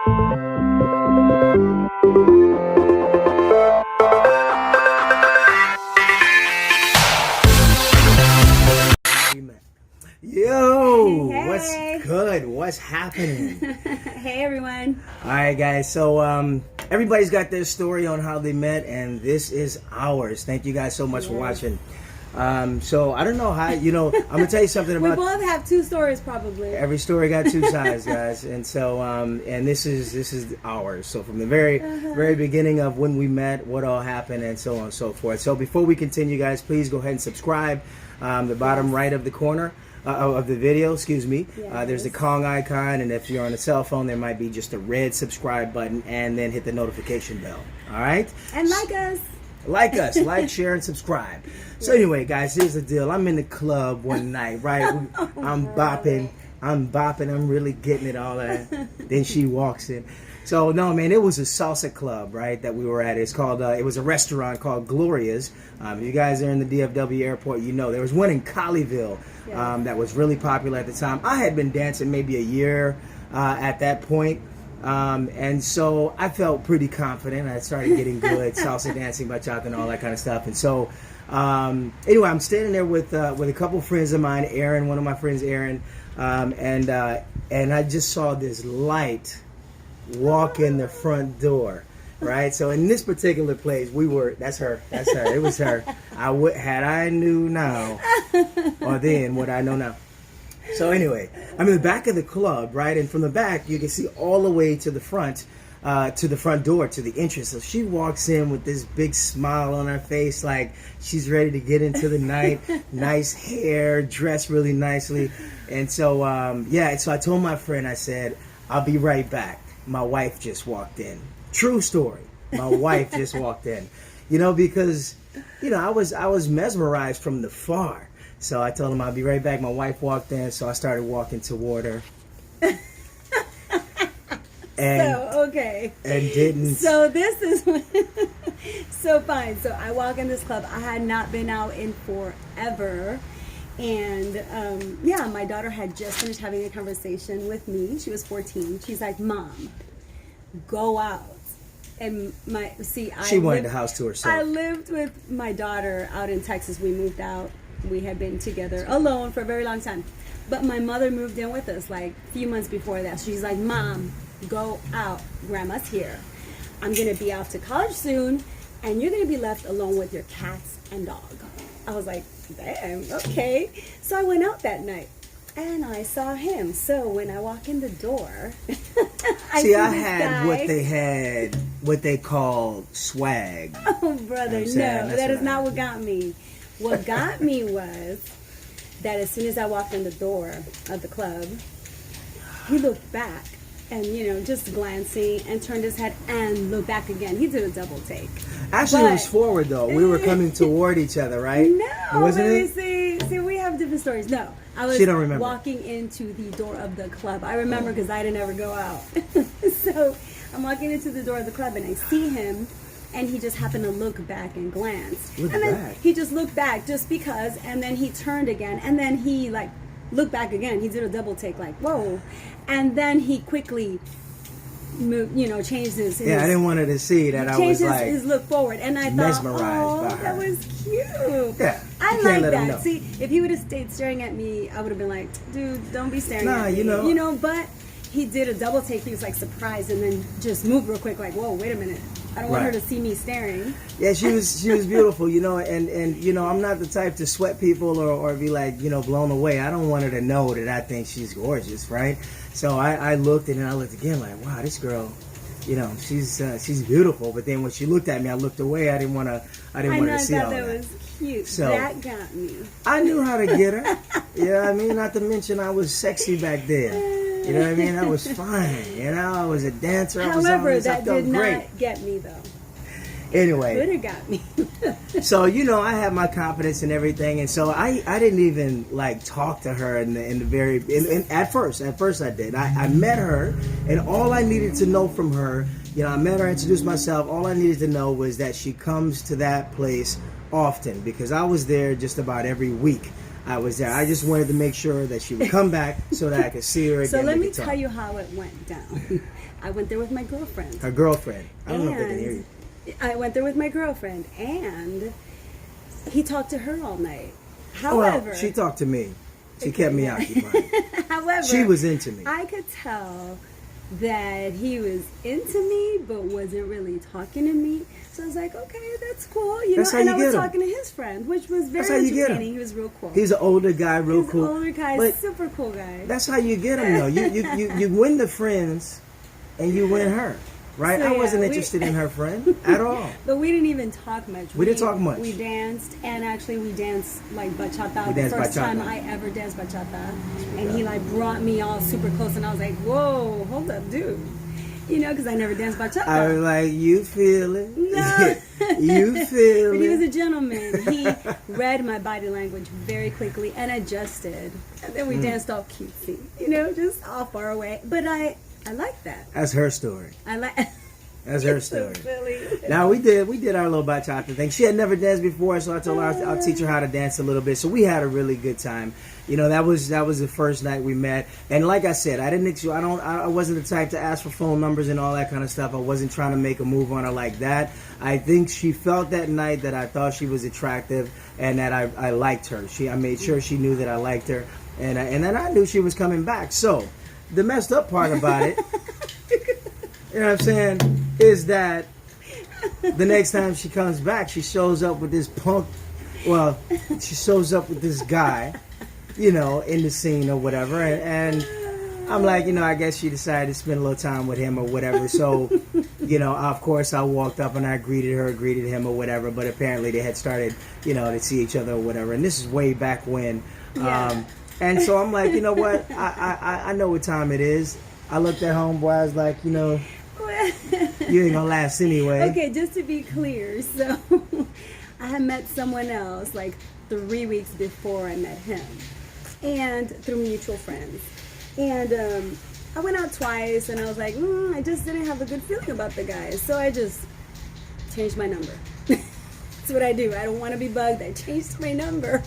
Yo, Hey. What's good? What's happening? Hey everyone. All right, guys. So everybody's got their story on how they met, and this is ours. Thank you guys so much for watching. So I don't know how. I'm gonna tell you something We about. both have two stories probably. Every story got two sides, guys, and so and this is ours. So from the very beginning of when we met, what all happened, and so on and so forth. So before we continue, guys, please go ahead and subscribe. The bottom right of the corner of the video, excuse me. Yes. There's the Kong icon, and if you're on a cell phone, there might be just a red subscribe button, and then hit the notification bell. All right. And like us. Like, share, and subscribe. So anyway, guys, here's the deal. I'm in the club one night, right? I'm bopping, I'm really getting it all in. Then she walks in. So no, man, it was a salsa club, right, that we were at. It's called, it was a restaurant called Gloria's. If you guys are in the DFW airport, you know. There was one in Colleyville that was really popular at the time. I had been dancing maybe a year at that point. And so I felt pretty confident. I started getting good salsa dancing, bachata, and all that kind of stuff. And so, anyway, I'm standing there with a couple friends of mine, Aaron, one of my friends, Aaron, and I just saw this light walk in the front door, right? So in this particular place, that's her, it was her. Had I knew now, or then what I know now. So anyway, I'm in the back of the club, right? And from the back, you can see all the way to the front door, to the entrance. So she walks in with this big smile on her face, like she's ready to get into the night. Nice hair, dressed really nicely. And so, so I told my friend, I said, I'll be right back. My wife just walked in. True story. My wife just walked in. Because, I was mesmerized from the far. So I told him I'll be right back. My wife walked in, so I started walking toward her. And didn't. So this is so fine. So I walk in this club. I had not been out in forever. And my daughter had just finished having a conversation with me. She was 14. She's like, "Mom, go out." And she wanted the house to herself. I lived with my daughter out in Texas. We moved out. We had been together alone for a very long time. But my mother moved in with us like a few months before that. She's like, "Mom, go out. Grandma's here. I'm going to be off to college soon, and you're going to be left alone with your cats and dog." I was like, "Damn, okay." So I went out that night, and I saw him. So when I walk in the door, I had what they call swag. Oh, brother, no, that is not what got me. What got me was that as soon as I walked in the door of the club, he looked back and, just glancing, and turned his head and looked back again. He did a double take. Actually, it was forward, though. We were coming toward each other, right? No, wasn't it? See, we have different stories. No, I was walking into the door of the club. I remember because I didn't ever go out. So I'm walking into the door of the club, and I see him. And he just happened to look back and glance. He just looked back just because, and then he turned again, and then he looked back again. He did a double take, like, whoa. And then he quickly moved, changed his I didn't want her to see that I was his look forward. And I thought, mesmerized by her. That was cute. Yeah. I like that. See, if he would have stayed staring at me, I would have been like, dude, don't be staring at me. But he did a double take. He was surprised, and then just moved real quick, like, whoa, wait a minute. I don't want her to see me staring. Yeah, she was beautiful, and I'm not the type to sweat people or be blown away. I don't want her to know that I think she's gorgeous, right? So I looked, and then I looked again, like, wow, this girl, she's beautiful. But then when she looked at me, I looked away. I didn't want to see all that. I thought that was cute. So that got me. I knew how to get her. Not to mention I was sexy back then. You know what I mean? I was fine. I was a dancer. However, that did not get me, though. Anyway. Could have got me. So, I have my confidence and everything. And so I didn't even, talk to her at first. At first I did. I met her, and all I needed to know from her, I met her, introduced myself. All I needed to know was that she comes to that place often, because I was there just about every week. I was there. I just wanted to make sure that she would come back so that I could see her again. So let me tell you how it went down. I went there with my girlfriend. Her girlfriend. I don't know if they can hear you. I went there with my girlfriend, and he talked to her all night. Well, However, she talked to me. She kept me occupied. however, She was into me. I could tell that he was into me, but wasn't really talking to me. So I was like, okay, that's cool. That's how and you I was get him. talking to his friend, which was That's very how you get him. entertaining. He was real cool. He's an older guy, real He's cool. an older guy, But super cool guy. that's how you get him, though. You win the friends, and you win her. Right? So, I wasn't yeah, interested in her friend at all. But we didn't even talk much. We didn't talk much. We danced, and actually we danced like bachata. We The danced first bachata. time I ever danced bachata. And he like brought me all super close, and I was like, whoa, hold up, dude. You know, because I never danced bachata. I was like, you feel it. No. You feel But he was it. a gentleman. He read my body language very quickly and adjusted. And then we danced all cutesy, you know, just all far away. But I like that. That's her story. I like. That's her So story. silly. Now we did our little bachata thing. She had never danced before, so I told her I'll teach her how to dance a little bit. So we had a really good time. You know, that was the first night we met. And like I said, I wasn't the type to ask for phone numbers and all that kind of stuff. I wasn't trying to make a move on her like that. I think she felt that night that I thought she was attractive and that I liked her. I made sure she knew that I liked her, and then I knew she was coming back. So the messed up part about it, you know what I'm saying, is that the next time she comes back, she shows up with this punk. Well, she shows up with this guy, you know, in the scene or whatever, and I'm like, you know, I guess she decided to spend a little time with him or whatever. So, you know, of course, I walked up and I greeted him or whatever. But apparently, they had started, you know, to see each other or whatever. And this is way back when. Yeah. And so I'm like, you know what? I know what time it is. I looked at homeboy. I was like, you know, you ain't gonna last anyway. Okay, just to be clear, so I had met someone else like 3 weeks before I met him, and through mutual friends. And I went out twice, and I was like, I just didn't have a good feeling about the guy, so I just changed my number. That's what I do. I don't want to be bugged. I changed my number.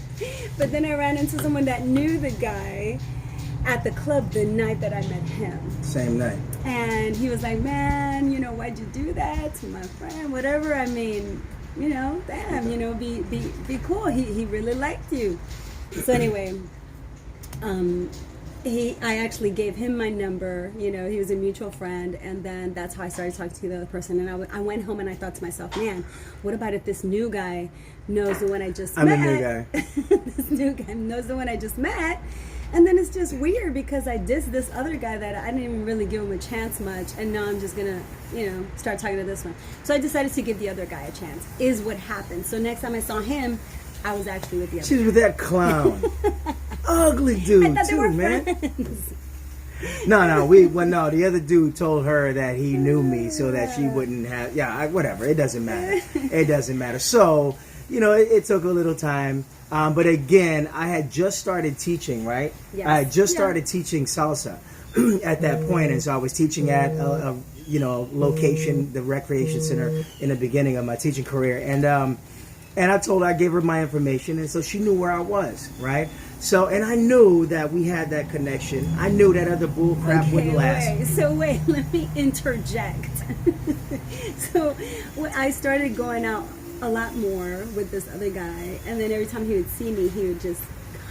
But then I ran into someone that knew the guy at the club the night that I met him. Same night. And he was like, man, you know, why'd you do that to my friend? Whatever. I mean, you know, damn, you know, be cool. He really liked you. So anyway, I actually gave him my number. You know, he was a mutual friend, and then that's how I started talking to the other person. And I went home and I thought to myself, man, what about if this new guy knows the one I just met? I'm the new guy. This new guy knows the one I just met. And then it's just weird because I dissed this other guy that I didn't even really give him a chance much, and now I'm just gonna, you know, start talking to this one. So I decided to give the other guy a chance, is what happened. So next time I saw him, I was actually with the other She was with that clown. Ugly dude, I thought they too, were man. friends. No, the other dude told her that he knew me so that she wouldn't have, whatever, it doesn't matter. It doesn't matter. So, you know, it took a little time. But again, I had just started teaching, right? Yes. I had just started teaching salsa at that point, and so I was teaching at a location, the recreation center, in the beginning of my teaching career, and I gave her my information, and so she knew where I was, right? So, and I knew that we had that connection. I knew that other bull crap wouldn't last. Wait, let me interject. So when I started going out a lot more with this other guy, and then every time he would see me, he would just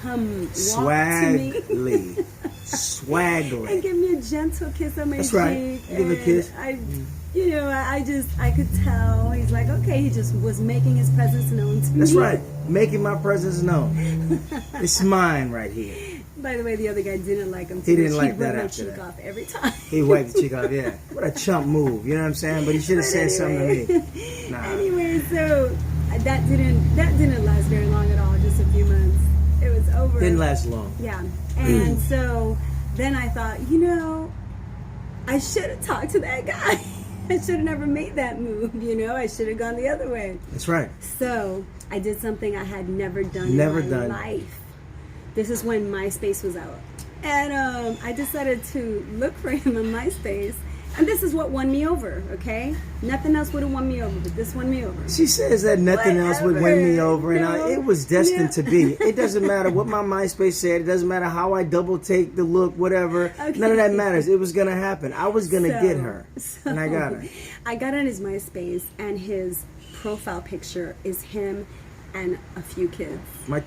come walk to me. Swaggly. And give me a gentle kiss on my That's cheek. right. Give a kiss. I could tell. He's like, okay, he just was making his presence known to me. That's right. Making my presence known. It's mine right here. By the way, the other guy didn't like him. He didn't like He'd that rub my after cheek that. off every time. He wiped the cheek off, yeah. What a chump move, you know what I'm saying? But he should have said something to me. Nah. Anyway, so that didn't last very long at all, just a few months. It was over. Didn't last long. Yeah. And so then I thought, you know, I should have talked to that guy. I should have never made that move, you know. I should have gone the other way. That's right. So I did something I had never done in my life. This is when MySpace was out. And I decided to look for him on MySpace. And this is what won me over, okay? Nothing else would have won me over, but this won me over. She says that nothing else would win me over, and it was destined to be. It doesn't matter what my MySpace said. It doesn't matter how I double take the look, whatever. Okay. None of that matters. It was going to happen. I was going to get her, and I got her. I got on his MySpace, and his profile picture is him and a few kids. It's my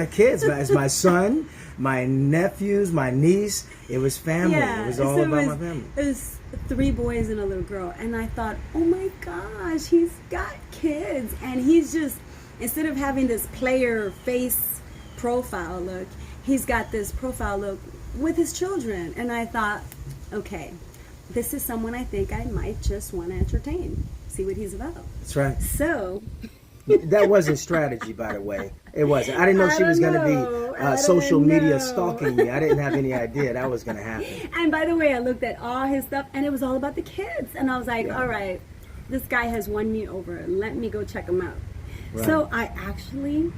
kids. It's my son, my nephews, my niece. It was family. Yeah, it was all about my family. It was 3 boys and a little girl. And I thought, oh my gosh, he's got kids. And he's just, instead of having this player face profile look, he's got this profile look with his children. And I thought, okay, this is someone I think I might just want to entertain, see what he's about. That's right. So... That wasn't strategy, by the way. It wasn't. I didn't know she was going to be social media stalking me. I didn't have any idea that was going to happen. And by the way, I looked at all his stuff, and it was all about the kids. And I was like, all right, this guy has won me over. Let me go check him out. Right. So I actually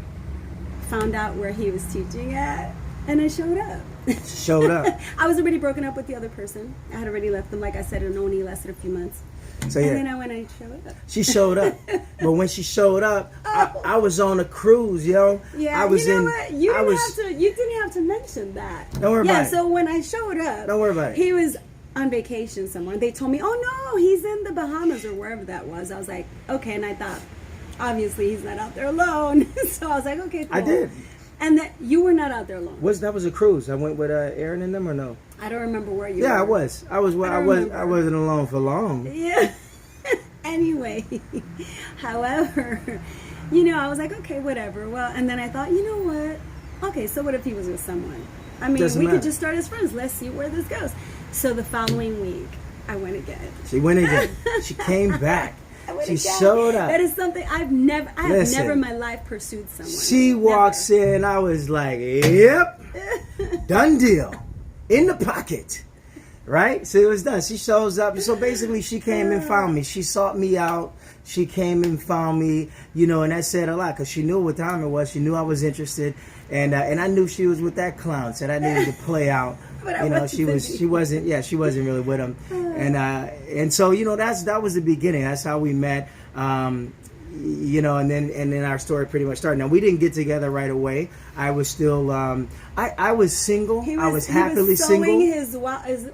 found out where he was teaching at, and I showed up. Showed up. I was already broken up with the other person. I had already left them. Like I said, it only lasted a few months. So, and then I went and showed up. She showed up. But when she showed up, I was on a cruise, yo. Yeah, I was you know what? You didn't have to mention that. Don't worry about it. Yeah, so when I showed up, don't worry about it. He was on vacation somewhere. They told me, oh no, he's in the Bahamas or wherever that was. I was like, okay, and I thought, obviously he's not out there alone. So I was like, okay, cool. I did. And that you were not out there alone. That was a cruise. I went with Aaron and them, or no? I don't remember where you were. Yeah, I was. I wasn't alone for long. Yeah. Anyway, however, I was like, okay, whatever. Well, and then I thought, you know what? Okay, so what if he was with someone? I mean, we could just start as friends. Let's see where this goes. So the following week, I went again. She went again. She came back. She showed up. That is something I have never in my life pursued someone. She walks in, I was like, yep, done deal, in the pocket, right? So it was done. She shows up. So basically, she came and found me. She sought me out. She came and found me, and that said a lot because she knew what time it was. She knew I was interested, and I knew she was with that clown. Said I needed to play out. She wasn't really with him, and so that was the beginning. That's how we met, and then our story pretty much started. Now we didn't get together right away. I was still I was single. I was happily single.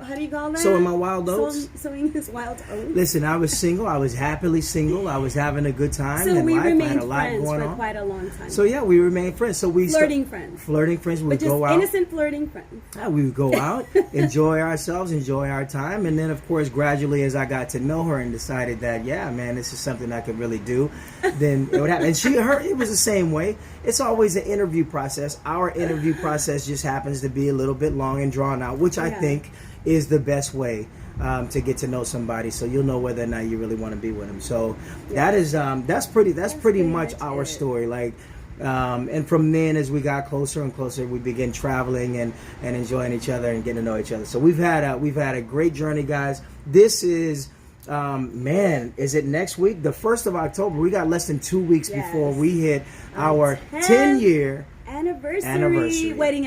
How do you call that? Sowing my wild oats. Sowing his wild oats. Listen, I was single. I was happily single. I was having a good time. So we remained friends for quite a long time. So yeah, we remained friends. So we flirting friends. Flirting friends. We would go out. Innocent flirting friends. Yeah, we would go out, enjoy ourselves, enjoy our time, and then of course gradually as I got to know her and decided that this is something I could really do, then it would happen. And it was the same way. It's always an interview process. Our interview process just happens to be a little bit long and drawn out, which I think is the best way to get to know somebody, so you'll know whether or not you really want to be with them. So that's pretty much our story. Like, and from then, as we got closer and closer, we began traveling and enjoying each other and getting to know each other. So we've had a great journey, guys. This is. Is it next week? The 1st of October. We got less than 2 weeks before we hit our 10-year anniversary. Wedding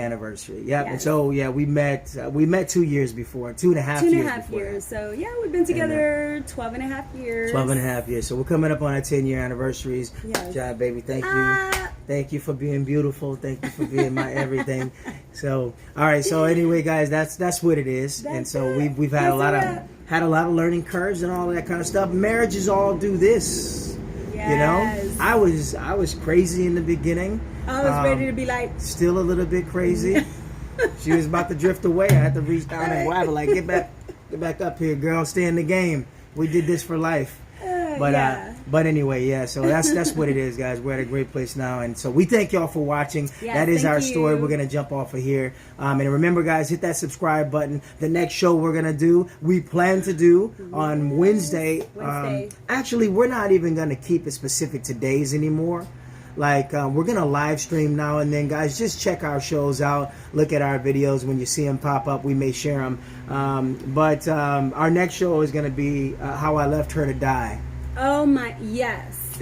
anniversary. Yeah. And so we met 2 years before, 2.5 years. So we've been together 12 and a half years. 12 and a half years. So we're coming up on our 10-year anniversaries. Yes. Job, baby, thank you. Thank you for being beautiful. Thank you for being my everything. So, all right. So anyway, guys, that's what it is. We've had a lot of learning curves and all that kind of stuff. Marriages all do this. Yes. I was crazy in the beginning. I was ready to be like, still a little bit crazy. She was about to drift away. I had to reach down and grab her, like, get back up here, girl. Stay in the game. We did this for life. But anyway, so that's what it is, guys. We're at a great place now, and so we thank y'all for watching. Yes, that is our story. You. We're gonna jump off of here, and remember, guys, hit that subscribe button. The next show we plan to do on Wednesday. Actually, we're not even gonna keep it specific to days anymore. Like, we're going to live stream now and then, guys. Just check our shows out. Look at our videos. When you see them pop up, we may share them. But our next show is going to be How I Left Her to Die. Oh my, yes.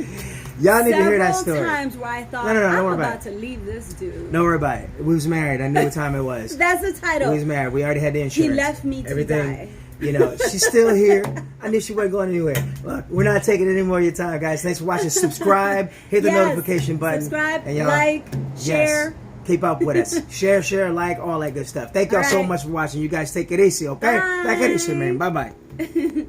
Y'all need to hear that story. Several times where I thought, No, don't I'm worry about about to leave this dude. Don't worry about it. We was married. I knew what time it was. That's the title. We was married. We already had the insurance. He left me to die. You know, she's still here. I knew she wasn't going anywhere. Look, we're not taking any more of your time, guys. Thanks for watching. Subscribe. Hit the notification button. Subscribe, and y'all, like, share. Keep up with us. Share, like, all that good stuff. Thank y'all so much for watching. You guys take it easy, okay? Bye. Take it easy, man. Bye-bye.